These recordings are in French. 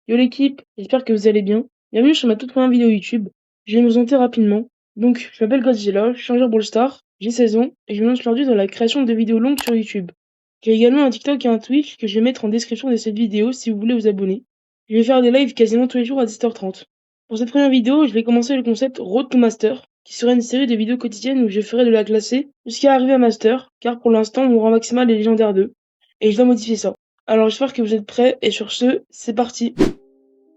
Yo l'équipe, j'espère que vous allez bien. Bienvenue sur ma toute première vidéo YouTube. Je vais me présenter rapidement. Donc, je m'appelle Godzilla, je suis un joueur Brawl Stars, j'ai 16 ans et je me lance aujourd'hui dans la création de vidéos longues sur YouTube. J'ai également un TikTok et un Twitch que je vais mettre en description de cette vidéo si vous voulez vous abonner. Je vais faire des lives quasiment tous les jours à 10h30. Pour cette première vidéo, je vais commencer le concept Road to Master, qui sera une série de vidéos quotidiennes où je ferai de la classée jusqu'à arriver à Master, car pour l'instant mon rang maximal est légendaire 2, et je dois modifier ça. Alors j'espère que vous êtes prêts, et sur ce, c'est parti.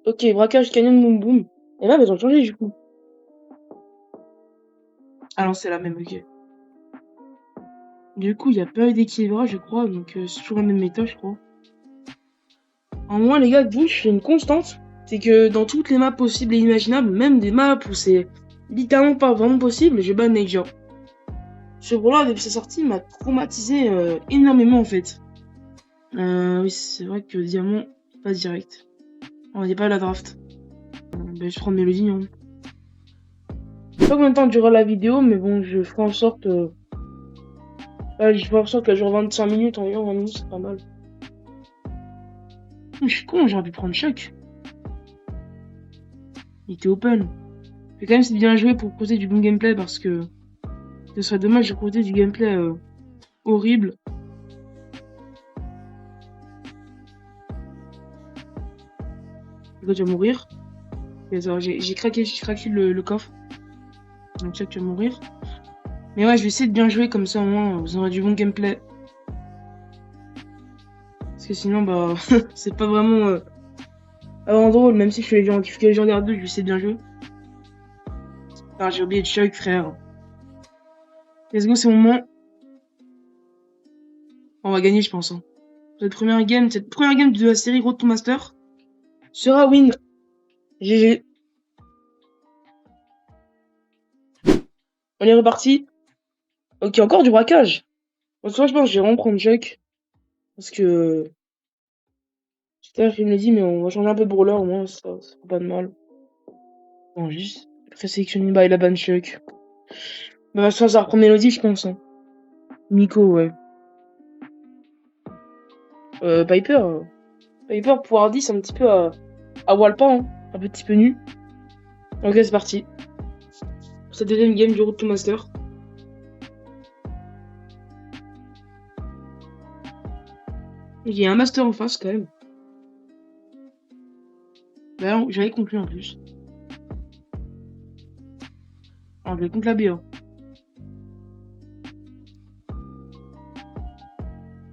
Ok, braquage, canyon, boum boum. Et là, ils ont changé du coup. Ah non, c'est la même, ok. Du coup, il n'y a pas eu d'équilibrage, je crois, donc c'est toujours la même méthode, je crois. En moins, les gars, vous, je fais une constante. C'est que dans toutes les maps possibles et imaginables, même des maps où c'est littéralement pas vraiment possible, je banne Major. Ce rôle-là, depuis sa sortie, m'a traumatisé énormément en fait. Oui, c'est vrai que Diamant, pas direct. On n'est pas à la draft. Ben, je prends Mélodie, hein. Je sais pas combien de temps durera la vidéo, mais bon, je ferai en sorte. Je ferai en sorte qu'elle dure 25 minutes environ, 20 minutes, c'est pas mal. Je suis con, j'aurais pu prendre choc. Il était open. Mais quand même, c'est bien joué pour causer du bon gameplay parce que ce serait dommage de causer du gameplay horrible. Là, tu vas mourir. J'ai craqué le coffre. Donc, tu vas mourir. Mais ouais, je vais essayer de bien jouer comme ça, au moins, vous aurez du bon gameplay. Parce que sinon, bah, c'est pas vraiment drôle. Même si je suis légendaire 2, je vais essayer de bien jouer. Ah, j'ai oublié de choc, frère. Let's go, c'est mon moment. On va gagner, je pense. Hein. Cette première game de la série Road to Master sera win. GG. On est reparti. Ok, encore du braquage. En soi, je pense que je vais vraiment prendre choc. Parce que... Putain, je me l'ai dit, mais on va changer un peu de brawler, au moins, ça fera pas de mal. Non, juste présélectionné by la ban choc. Bah, ça reprend Mélodie, je pense. Hein. Miko, ouais. Piper. Piper, pouvoir 10, un petit peu à Walpa, hein. Un petit peu nu. Ok, c'est parti. Pour cette deuxième game du Road to Master. Il y a un Master en face, quand même. Bah non, j'avais conclu en plus. Ah, je vais contre la BA.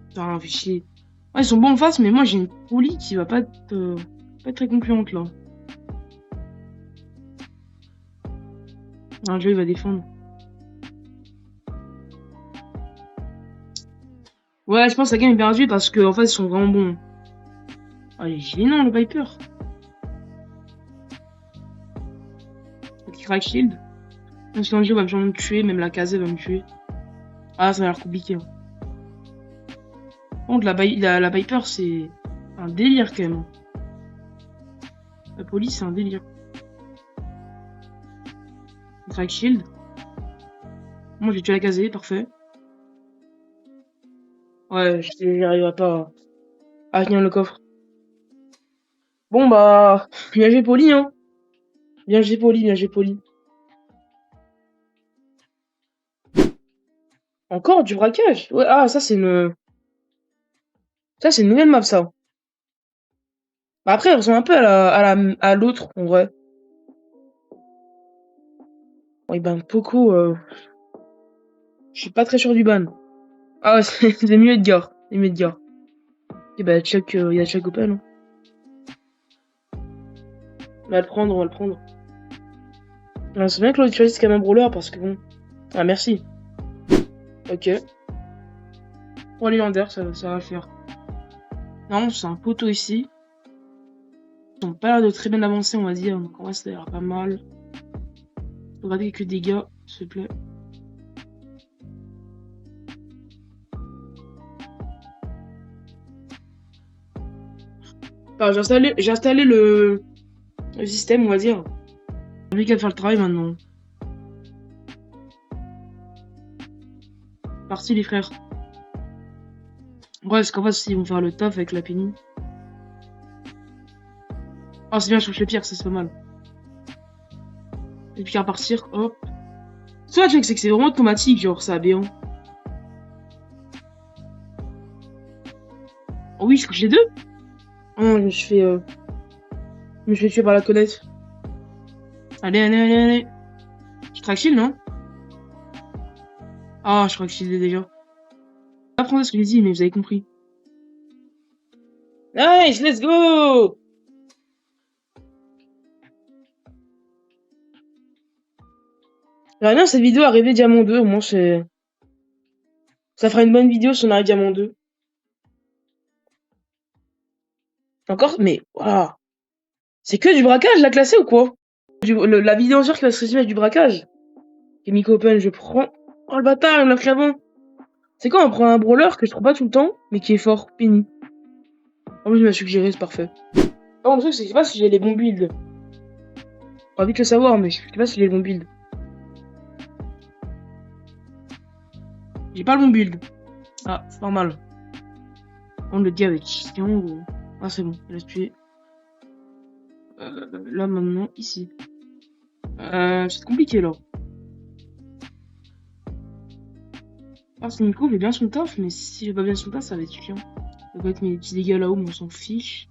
Putain, fait chier. Ouais, ils sont bons en face, mais moi j'ai une poulie qui va pas être très concluante là. Ah, Joe il va défendre. Ouais, je pense que la game est perdue parce qu'en fait ils sont vraiment bons. Ah, il est gênant le Viper. Petit crack shield. Parce qu'Anjo va me tuer, même la casée va me tuer. Ah, ça a l'air compliqué. Hein. Par contre, la Viper, c'est un délire quand même. La police, c'est un délire. Crack shield. Moi, j'ai tué la casée, parfait. Ouais, j'arriverai pas à tenir le coffre. Bon, bah, bien j'ai poli, hein. Bien j'ai poli, bien j'ai poli. Encore du braquage? Ouais, ah, ça, c'est une... Ça, c'est une nouvelle map, ça. Bah, après, elle ressemble un peu à l'autre, en vrai. Bon, il ban Poco, je suis pas très sûr du ban. Ah, ouais, c'est mieux Edgar. C'est mieux Edgar. Et bah, Chuck, il y a Chuck Open, hein. On va le prendre, on va le prendre. Ah, c'est bien que l'autre choisisse quand même un brawler, parce que bon... Ah, merci. Ok. Pour légendaire, ça va faire. Non, c'est un poteau ici. Ils ont pas l'air de très bien avancer, on va dire. Donc en vrai, ça a l'air pas mal. Faut regarder quelques dégâts, s'il te plaît. Enfin, j'ai installé le système, on va dire. J'ai qu'à faire le travail maintenant. Parti les frères. Ouais, parce qu'en fait, ils vont faire le taf avec la pénie. Ah, c'est bien, je touche les pierres, ça c'est pas mal. Les pierres à partir, hop. Ça, tu sais que c'est vraiment automatique, genre, c'est aberrant. Oh oui, je touche les deux. Oh non, je me suis fait, je me suis fait tuer par la connaître. Allez, allez, allez, allez. Je traque shield, non? Ah, je crois que je l'ai déjà. Apprendez ce que j'ai dit, mais vous avez compris. Nice, let's go! J'aimerais bien cette vidéo arriver diamant 2, au moins c'est... Ça fera une bonne vidéo si on arrive diamant 2. Encore? Mais, waouh! C'est que du braquage, la classée ou quoi? La vidéo entière qui va se résumer à du braquage. Chemical Open, je prends... Oh le bâtard, il me l'a pris avant. C'est quand on prend un brawler que je trouve pas tout le temps, mais qui est fort, fini. En plus, il m'a suggéré, c'est parfait. Oh, le truc, c'est que je sais pas si j'ai les bons builds. On va vite le savoir, mais je sais pas si j'ai les bons builds. J'ai pas le bon build. Ah, c'est normal. On le dit avec Christian ou... Ah, c'est bon, il a tué. Là, maintenant, ici. C'est compliqué, là. Ah, ce Nico fait bien son taf, mais s'il fait pas bien son taf, ça va être chiant. Ça va être mes petits dégâts là-haut, mais on s'en fiche.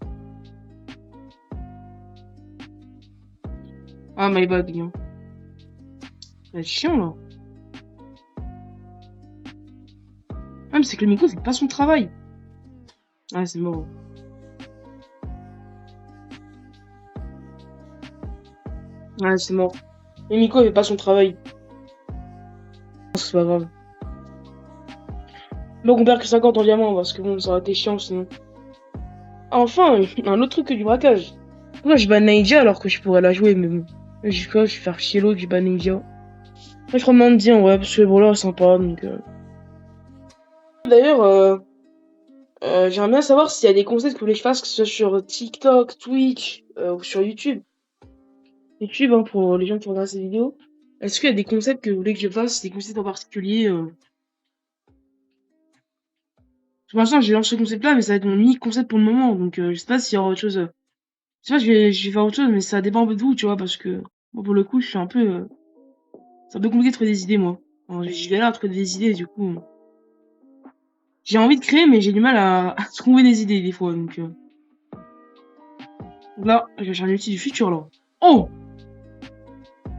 Ah, my bad, bien. Ça va être chiant, là. Ah, mais c'est que le Nico fait pas son travail. Ah, c'est mort. Ah, c'est mort. Le Nico fait pas son travail. C'est pas grave. Donc on perd que 50 en diamant, parce que bon, ça aurait été chiant sinon. Ah, enfin, un autre truc que du braquage. Moi, je ban Naija alors que je pourrais la jouer, mais bon. Je vais faire chier l'autre, je ban Naija. Moi, je prends Mandy en vrai, parce que le brawler est sympa, donc... D'ailleurs, j'aimerais bien savoir s'il y a des concepts que vous voulez que je fasse, que ce soit sur TikTok, Twitch, ou sur YouTube. YouTube, hein, pour les gens qui regardent ces vidéos. Est-ce qu'il y a des concepts que vous voulez que je fasse, des concepts en particulier Pour l'instant, j'ai lancé ce concept-là, mais ça va être mon unique concept pour le moment, donc je sais pas s'il y aura autre chose. Je sais pas, je vais faire autre chose, mais ça dépend un peu de vous, tu vois, parce que moi, pour le coup, je suis un peu... c'est un peu compliqué de trouver des idées, moi. Alors, je galère à trouver des idées, du coup... J'ai envie de créer, mais j'ai du mal à trouver des idées, des fois, donc... Donc là, je vais chercher un outil du futur, là. Oh!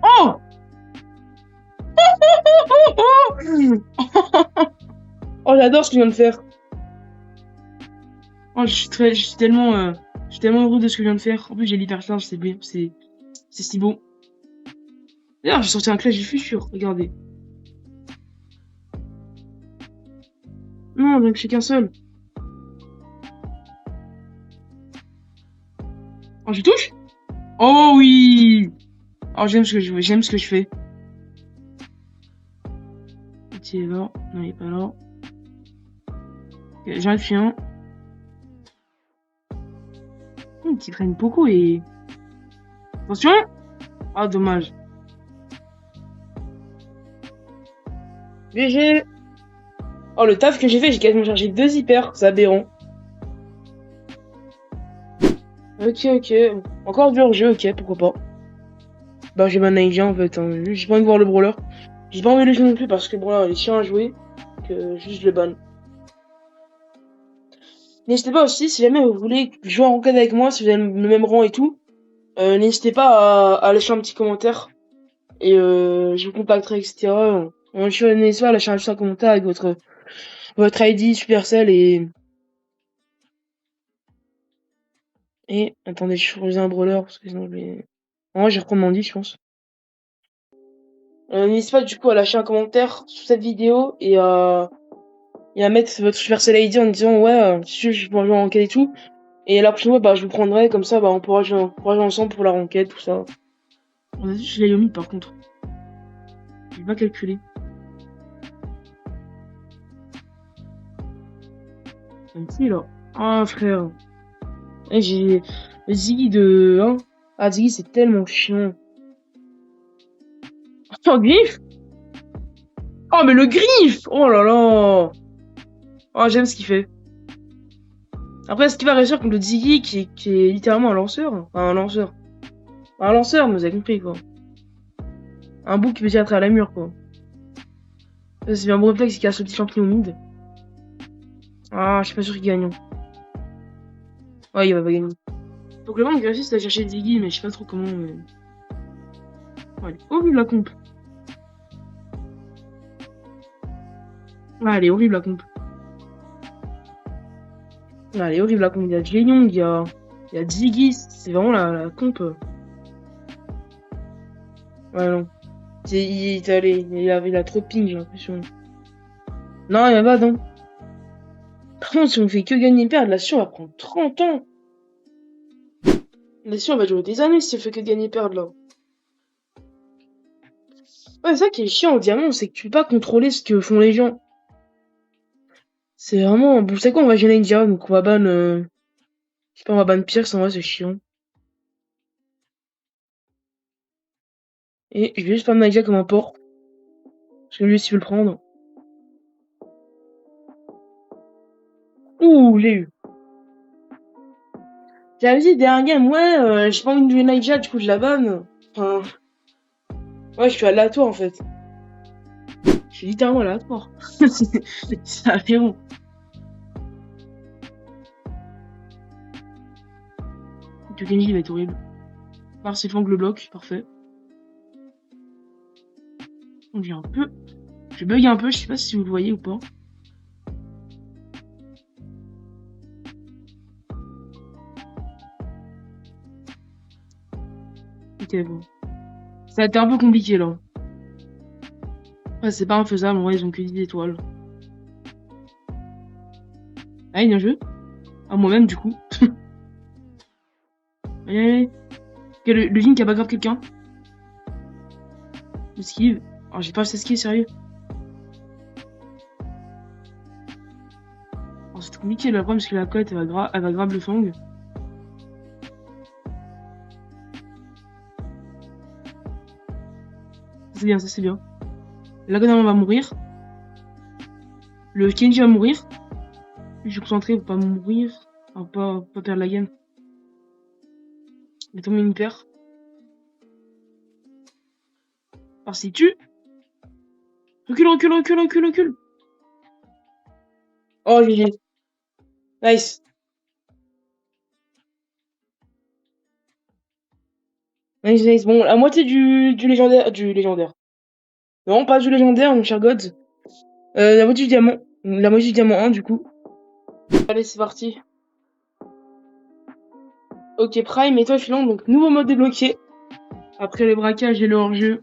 Oh! Oh, j'adore ce qu'il vient de faire. Oh, je suis tellement heureux de ce que je viens de faire. En plus, j'ai l'hypercharge, c'est bien, c'est si beau. D'ailleurs, j'ai sorti un clash du futur, regardez. Non, donc c'est qu'un seul. Oh, je touche? Oh oui! Oh, j'aime ce que je fais. Il est là. Non, il est pas là. Ok, j'en ai fait un. Qui traîne beaucoup et... Attention! Ah, dommage. GG! Oh, le taf que j'ai fait, j'ai quasiment chargé 2 hyper. C'est aberrant. Ok, ok. Encore du hors-jeu, ok, pourquoi pas. Bah, j'ai ma Naija en fait. Hein. J'ai pas envie de voir le brawler. J'ai pas envie de le jouer non plus parce que le brawler il est chiant à jouer. Que juste le ban. N'hésitez pas aussi, si jamais vous voulez jouer en ranked avec moi, si vous avez le même rang et tout, n'hésitez pas à lâcher un petit commentaire. Et je vous contacterai, etc. N'hésitez pas à lâcher juste un commentaire avec votre ID Supercell et attendez, je choisis un brawler parce que sinon je vais... En vrai, je vais reprendre Mandy, je pense. N'hésitez pas du coup à lâcher un commentaire sous cette vidéo et à mettre votre Supercell ID en disant ouais, si je peux jouer en ranked et tout. Et la prochaine fois, bah, je vous prendrai, comme ça, bah, on pourra jouer ensemble pour la ranked, tout ça. On a dit chez Yomi, par contre. J'ai pas calculé. Un petit, là. Ah, frère. Et j'ai Ziggy de... Hein. Ah, Ziggy, c'est tellement chiant. Oh, Griff. Oh, mais le Griff. Oh là là. Oh, j'aime ce qu'il fait. Après, ce qui va réussir contre le Ziggy qui est littéralement un lanceur. Enfin, un lanceur. Un lanceur, vous avez compris, quoi. Un bouc qui peut tirer à travers la mur, quoi. Ça, c'est un bon réflexe qui casse le petit champignon mid. Ah, je suis pas sûr qu'il gagne. Ouais, il va pas gagner. Donc le manque réussisse à chercher Ziggy, mais je sais pas trop comment. Ouais, elle est horrible la comp. Ah, elle est horrible la comp. Ah, elle est horrible la comp. Il y a Jeyong, il y a Ziggy, c'est vraiment la comp. Ouais, non. Il est allé, il a trop de ping, j'ai l'impression. Non, il y a pas, non. Par contre, si on fait que gagner et perdre, la Sion va prendre 30 ans. La Sion va durer des années si on fait que gagner et perdre, là. Ouais, c'est ça qui est chiant au diamant, c'est que tu peux pas contrôler ce que font les gens. C'est vraiment... Vous savez quoi, on va gêner India, donc on va ban... Je sais pas, on va ban Pierce, en vrai, c'est chiant. Et je vais juste prendre Naija comme un port. Parce que lui, s'il veut le prendre. Ouh, j'ai eu. J'avais dit derrière game, ouais, j'ai pas envie de jouer Naija, du coup je la banne. Enfin... Ouais, je suis aléatoire, en fait. Je suis littéralement aléatoire. C'est aberrant. Le Genji va être horrible. Par ses flancs le bloc, parfait. Donc j'ai un peu... Je bug un peu, je sais pas si vous le voyez ou pas. Ok, bon. Ça a été un peu compliqué, là. Ouais, c'est pas infaisable, en vrai, ils ont que 10 étoiles. Allez, bien joué. À moi-même, du coup. Allez, allez. Ok, le Jin qui a pas grave quelqu'un. Esquive. Oh, j'ai pas assez esquive, sérieux. Oh, c'est compliqué, le problème, parce que la cote, elle va grave le fang. C'est bien, ça c'est bien. La Gunner va mourir. Le Kenji va mourir. Je suis concentré pour pas mourir. Enfin, pas perdre la game. Il est tombé une paire. Alors si tu... Recule, recule, recule, recule, recule. Oh, GG. Nice. Nice, nice. Bon, la moitié du légendaire. Du légendaire. Non, pas du légendaire, mon cher God. La moitié du diamant. La moitié du diamant 1, du coup. Allez, c'est parti. Ok, Prime, étoile filante, donc nouveau mode débloqué. Après les braquages et le hors-jeu.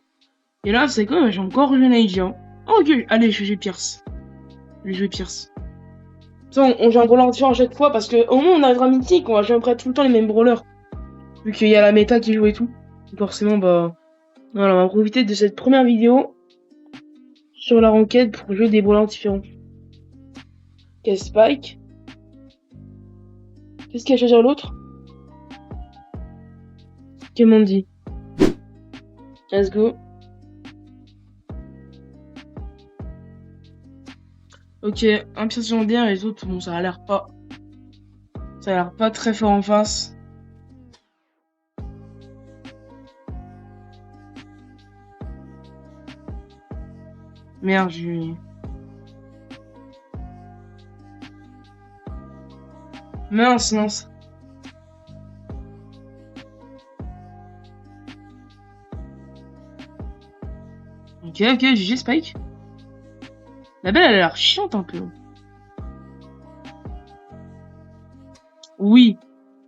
Et là, c'est quoi? J'ai encore joué Naija. Oh, ok, allez, je vais jouer Pierce. Je vais jouer Pierce. On joue un brawler différent à chaque fois parce que au moins on arrivera mythique, on va jouer après tout le temps les mêmes brawlers. Vu qu'il y a la méta qui joue et tout. Forcément, bah. Voilà, on va profiter de cette première vidéo sur la ranked pour jouer des brawlers différents. Ok, Spike. Qu'est-ce qu'il va choisir l'autre? Kemondi. Let's go. Ok, un pièce légendaire et les autres, bon, ça a l'air pas. Ça a l'air pas très fort en face. Merde, j'ai. Mince, mince. Ok, ok, GG Spike. La belle, elle a l'air chiante un peu. Oui,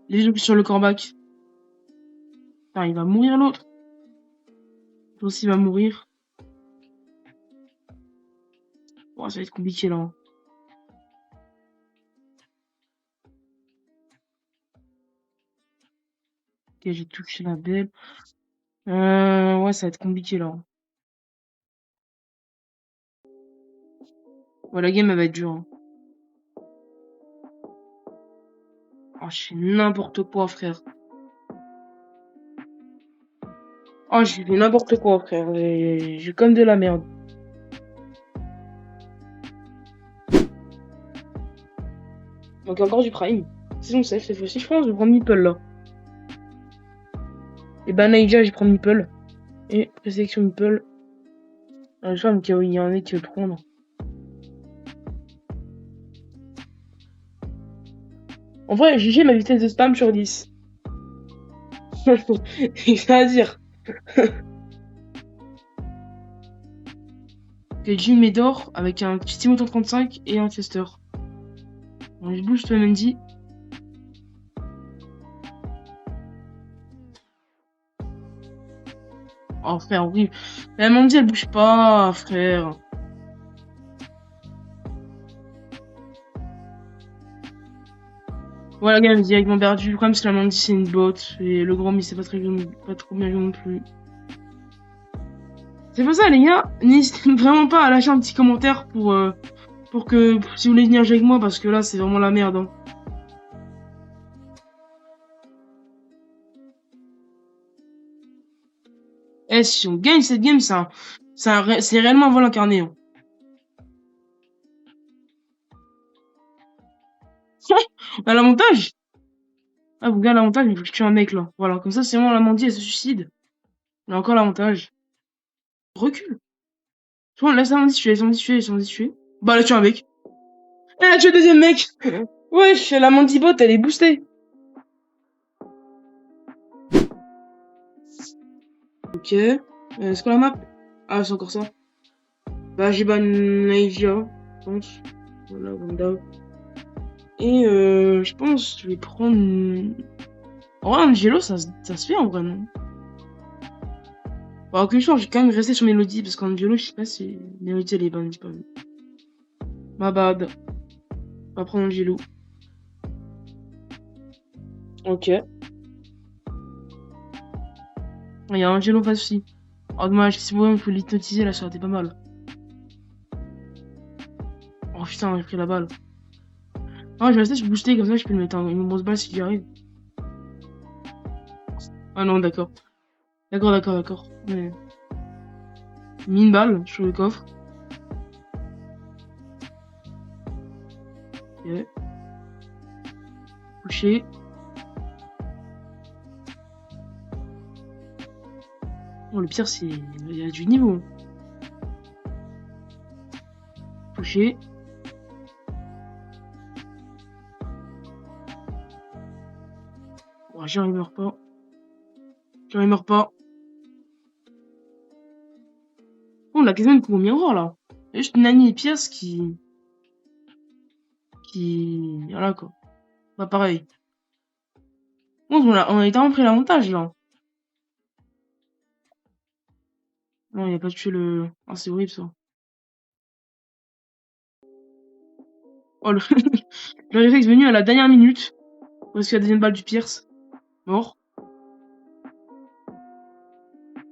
les jeux sur le corbac. Putain, il va mourir l'autre. L'autre aussi va mourir. Bon, ça va être compliqué là. Ok, j'ai touché la belle. Ouais, ça va être compliqué là. Ouais, la game, elle va être dure. Hein. Oh, je fais n'importe quoi, frère. Oh, j'ai fait n'importe quoi, frère. J'ai comme de la merde. Donc, encore du prime. saison 7 cette fois-ci. Je pense que je vais prendre Meeple là. Et ben Naija, je prends Meeple. Et présélection Meeple. Je sais qu'il y en a qui veut prendre. En vrai, j'ai ma vitesse de spam sur 10. C'est ça à dire. Ok, Jim Medor avec un petit Timothée 35 et un Chester. Bon, je bouge toi Mendy. Oh frère, oui. La Mandy elle bouge pas, frère. Voilà, gars, directement perdu. Le problème, c'est que la Mandy, c'est une botte. Et le grand, mais c'est pas trop bien joué non plus. C'est pour ça, les gars, n'hésitez vraiment pas à lâcher un petit commentaire pour que, si vous voulez venir jouer avec moi, parce que là, c'est vraiment la merde, hein. Eh, si on gagne cette game, c'est réellement un vol incarné, hein. On a l'avantage. Ah, vous gars, l'avantage, il faut que je tue un mec, là. Voilà, comme ça, c'est vraiment la Mandy, elle se suicide. On a encore l'avantage. Recule. Tu vois, laisse la Mandy tuer, laisse la Mandy tuer, laisse la Mandy tuer. Bah, elle a tué un mec. Elle a tué le deuxième mec. Wesh, la Mandy bot, elle est boostée. Ok. Est-ce qu'on la map? Ah, c'est encore ça. Bah, j'ai ban Naija, je pense. Voilà, Wanda. Et je pense que je vais prendre... En vrai, Angelo, ça se fait en vrai, non? Bah, aucune chance, j'ai quand même resté sur Mélodie, parce qu'Angelo, je sais pas si Mélodie, elle est ban, j'ai pas vu. Ma bad. On va prendre Angelo. Ok. Il y a Angelo face aussi. Oh, dommage, si vous il faut l'hypnotiser, là, ça aurait été pas mal. Oh putain, j'ai pris la balle. Ah, je vais rester sur booster, comme ça, je peux le mettre une grosse balle si j'y arrive. Ah non, d'accord. D'accord. Ouais. Mis une balle sur le coffre. Ok. Touché. Oh, le pire, c'est... Il y a du niveau. Touché. Oh, il meurt pas. Il meurt pas. Oh, on a quasiment une combo miroir, là. Il y a juste Nani et Pierce qui... Voilà, quoi. Bah, pareil. Bon, on a énormément pris l'avantage, là. Non, il a pas tué le... Ah, c'est horrible, ça. Oh, le... le réflexe venu à la dernière minute. Parce que la deuxième balle du Pierce. Mort.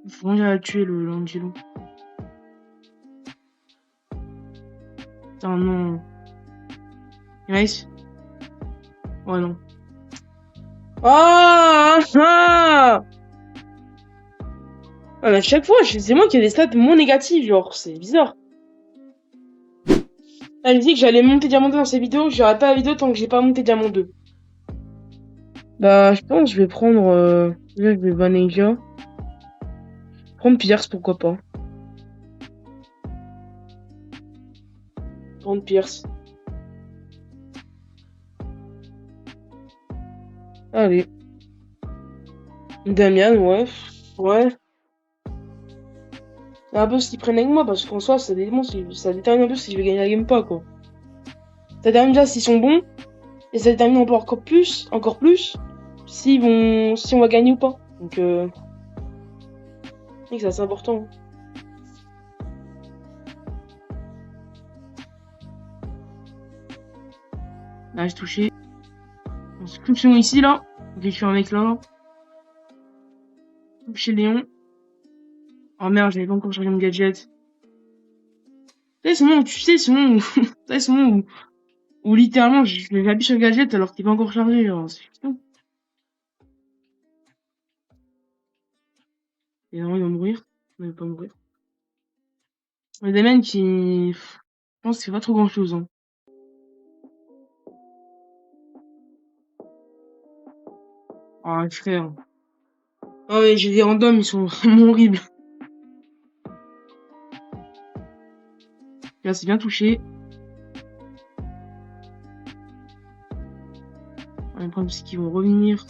Il faut vraiment la tuer, l'Angelo. Putain, non. Nice. Ouais, non. Ah, ah, ah, mais à chaque fois, c'est moi qui ai des stats moins négatives, genre, c'est bizarre. Elle me dit que j'allais monter diamant 2 dans ces vidéos, j'aurai pas la vidéo tant que j'ai pas monté diamant 2. Bah, je pense que je vais prendre, là, je vais Vanilla. Prendre Pierce, pourquoi pas. Prendre Pierce. Allez. Damian, ouais. Ouais. C'est un peu ce qu'ils prennent avec moi, parce qu'en soi, ça détermine un peu si je vais gagner la game ou pas, quoi. Ça détermine déjà s'ils sont bons, et ça détermine encore plus, si on va gagner ou pas. Donc, c'est assez important. Là, j'ai touché. Inscription ici, là. Ok, je suis un mec là. Chez Léon. Oh merde, j'avais pas encore chargé mon gadget. Tu sais, ce moment où, tu sais, ce moment où littéralement, j'appuie sur le gadget alors qu'il est pas encore chargé, genre, c'est putain. Et non, il va mourir. Non, il va pas mourir. Il y a des mecs qui, je pense qu'il fait pas trop grand chose, hein. Ah, frère. Ah ouais, j'ai des randoms, ils sont vraiment horribles. Là, c'est bien touché. Le problème, c'est qu'ils vont revenir.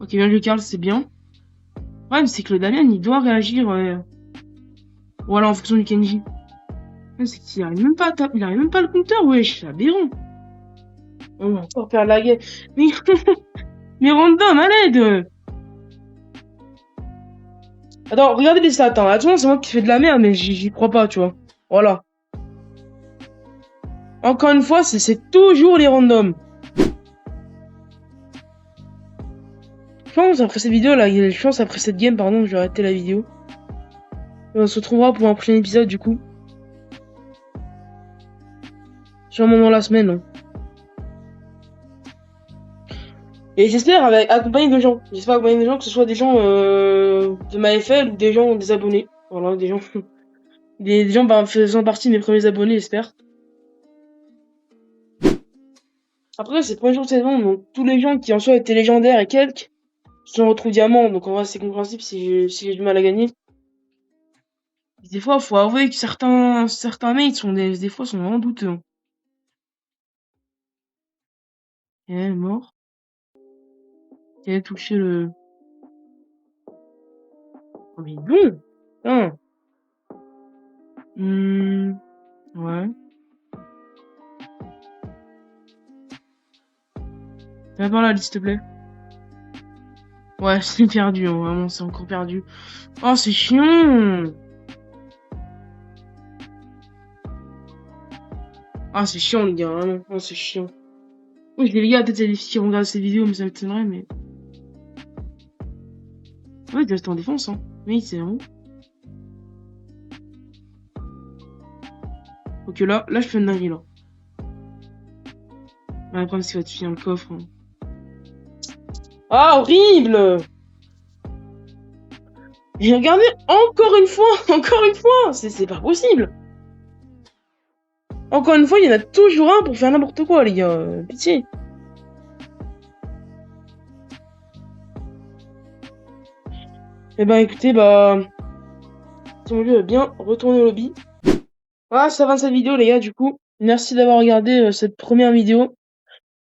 Ok, bien joué, Karl, c'est bien. Le problème, c'est que le Damien, il doit réagir. Voilà, en fonction du Kenji. Le problème, c'est qu'il arrive même pas à taper. Il arrive même pas le compteur, wesh, c'est aberrant. On va encore perdre la guerre. Mais, mais random, à l'aide! Attends, regardez les stats, hein. Attends, c'est moi qui fais de la merde, mais j'y crois pas, tu vois. Voilà. Encore une fois, c'est toujours les randoms. Je pense après cette vidéo là, je pense après cette game, pardon, je vais arrêter la vidéo. Et on se retrouvera pour un prochain épisode du coup. Sûrement dans la semaine. Hein. Et j'espère accompagner de gens. J'espère accompagner des gens, que ce soit des gens de ma FL ou des gens, des abonnés. Voilà, des gens. Des gens faisant partie de mes premiers abonnés, j'espère. Après, c'est le premier jour de saison, donc tous les gens qui en soi étaient légendaires et quelques se retrouvent diamants, donc en vrai c'est compréhensible si j'ai du mal à gagner. Des fois, faut avouer que certains mates sont des fois sont vraiment douteux. Hein. Et elle est mort. Elle a touché le... Oh mais non. Putain. Ouais. Viens par là, s'il te plaît. Ouais, c'est perdu, hein, vraiment, c'est encore perdu. Oh, c'est chiant. Ah, c'est chiant, les gars, vraiment. Oh, c'est chiant. Oui, les gars, peut-être il y a des filles qui regardent ces vidéos, mais ça m'étonnerait, mais... Ouais, il doit être en défense, hein. Oui, c'est vraiment... Ok, là, je fais une dinguerie, là. Ouais, le problème, c'est qu'il va te filer dans le coffre. Hein. Ah, horrible! Et regardez, encore une fois, encore une fois! C'est pas possible! Encore une fois, il y en a toujours un pour faire n'importe quoi, les gars. Pitié. Eh ben, écoutez, bah... Si mon jeu va bien retourner au lobby. Voilà, ça va de cette vidéo, les gars, du coup. Merci d'avoir regardé cette première vidéo.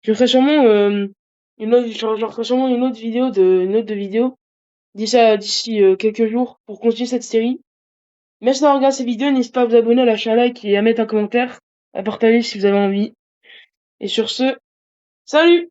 Je ferai sûrement j'en ferai sûrement une autre vidéo d'ici quelques jours pour continuer cette série. Merci d'avoir regardé cette vidéo. N'hésitez pas à vous abonner, à lâcher un like et à mettre un commentaire, à partager si vous avez envie. Et sur ce, salut!